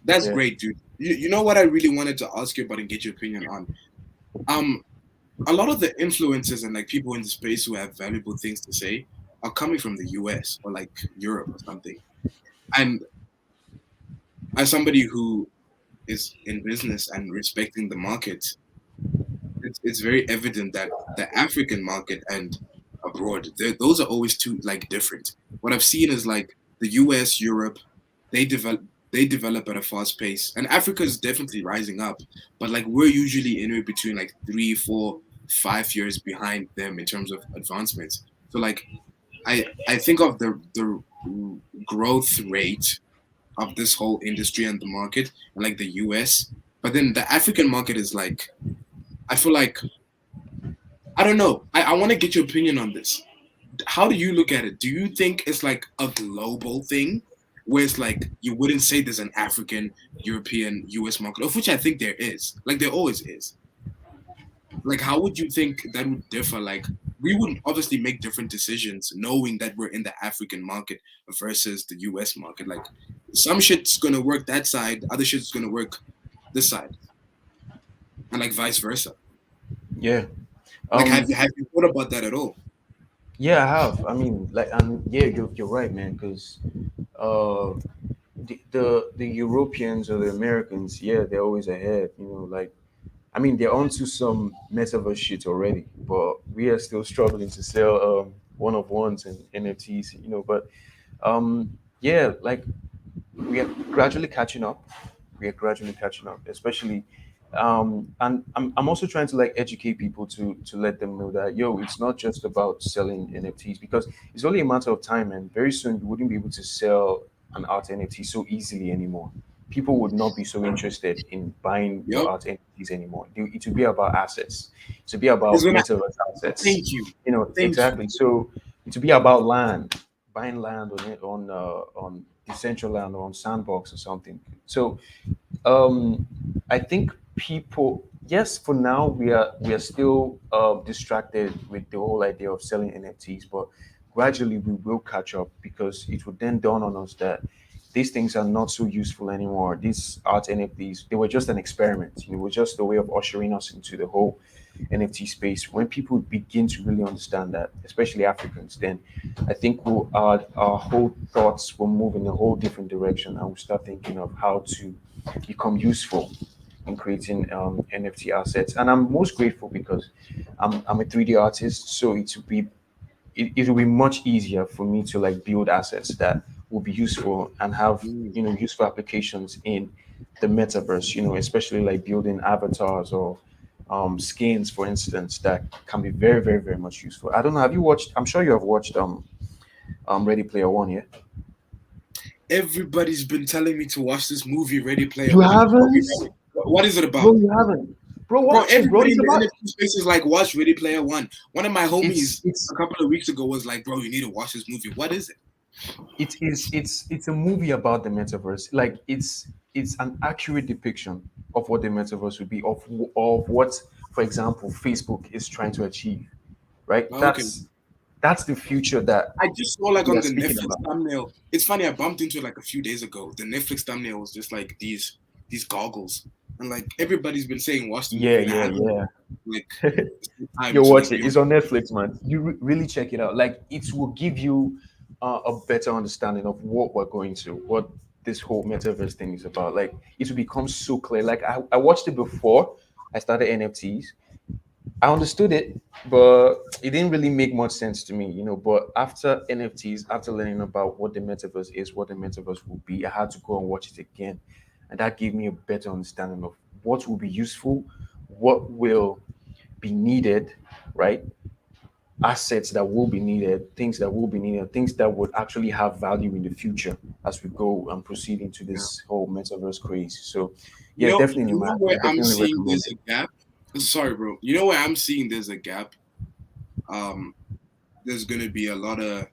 That's Yeah. great, dude. You know what I really wanted to ask you about and get your opinion on? Um, a lot of the influencers and like people in the space who have valuable things to say are coming from the US or like Europe or something. And as somebody who is in business and respecting the market, it's very evident that the African market and abroad, those are always two like different. What I've seen is like the US, Europe, they develop at a fast pace, and Africa is definitely rising up. But like we're usually anywhere between like 3, 4, 5 years behind them in terms of advancements. So like I think of the growth rate of this whole industry and the market and like the US, but then the African market is like I feel like I don't know. I want to get your opinion on this. How do you look at it? Do you think it's like a global thing where it's like you wouldn't say there's an African, European, US market, of which I think there is. Like there always is. Like how would you think that would differ? Like we would obviously make different decisions knowing that we're in the African market versus the US market. Like some shit's gonna work that side, other shit's gonna work this side. And like vice versa. Yeah. Like Um. have you thought about that at all? Yeah, I have. I mean, like, and yeah, you're right, man. Because uh, the Europeans or the Americans, yeah, they're always ahead. You know, like, I mean, they're onto some metaverse shit already, but we are still struggling to sell one of ones and NFTs. You know, but yeah, like we are gradually catching up. We are gradually catching up, especially and I'm also trying to like educate people to let them know that yo, it's not just about selling NFTs because it's only a matter of time and very soon you wouldn't be able to sell an art NFT so easily anymore. People would not be so interested in buying your Yep. art NFTs anymore. It would be about assets. It would be It's about gonna metaverse assets. thank you. You know, Thank you. exactly. So it would be about land, buying land on it on Decentraland or on Sandbox or something. So I think people, yes, for now we are still distracted with the whole idea of selling NFTs, but gradually we will catch up because it would then dawn on us that these things are not so useful anymore. These art NFTs, they were just an experiment. You know, it was just a way of ushering us into the whole NFT space. When people begin to really understand that, especially Africans, then I think our whole thoughts will move in a whole different direction and we'll start thinking of how to become useful in creating NFT assets. And I'm most grateful because I'm a 3D artist, so it will be much easier for me to like build assets that will be useful and have Mm. useful applications in the metaverse. You know, especially like building avatars or skins, for instance, that can be very, very, very much useful. I don't know. Have you watched? I'm sure you have watched Ready Player One. Yeah. Everybody's been telling me to watch this movie, Ready Player You One. haven't, What is it bro. about? You haven't, bro. Bro, Watch it, bro. everybody It's in the about NFT space is like, watch Ready Player One. One of my homies it's a couple of weeks ago was like, bro, you need to watch this movie. What is it? it's a movie about the metaverse. Like it's an accurate depiction of what the metaverse would be, of what, for example, Facebook is trying to achieve. Right? Okay. That's the future that I just saw like we on are the speaking Netflix about. thumbnail. It's funny, I bumped into it like a few days ago. The Netflix thumbnail was just like these goggles. And like everybody's been saying watch the Yeah, movie and I yeah, haven't yeah. like time You to watch like it. be It's on Netflix, man. You really check it out. Like it will give you a better understanding of what we're going to, what this whole metaverse thing is about. Like it will become so clear. Like I watched it before I started NFTs. I understood it, but it didn't really make much sense to me, you know. But after NFTs, after learning about what the metaverse is, what the metaverse will be, I had to go and watch it again. And that gave me a better understanding of what will be useful, what will be needed, right? Assets that will be needed, things that will be needed, things that would actually have value in the future as we go and proceed into yeah. this whole metaverse craze. So, You yeah, know, definitely, you know man. I where I'm definitely seeing recommend there's it. a gap? Sorry, bro. You know where I'm seeing there's a gap? Um, there's gonna be a lot of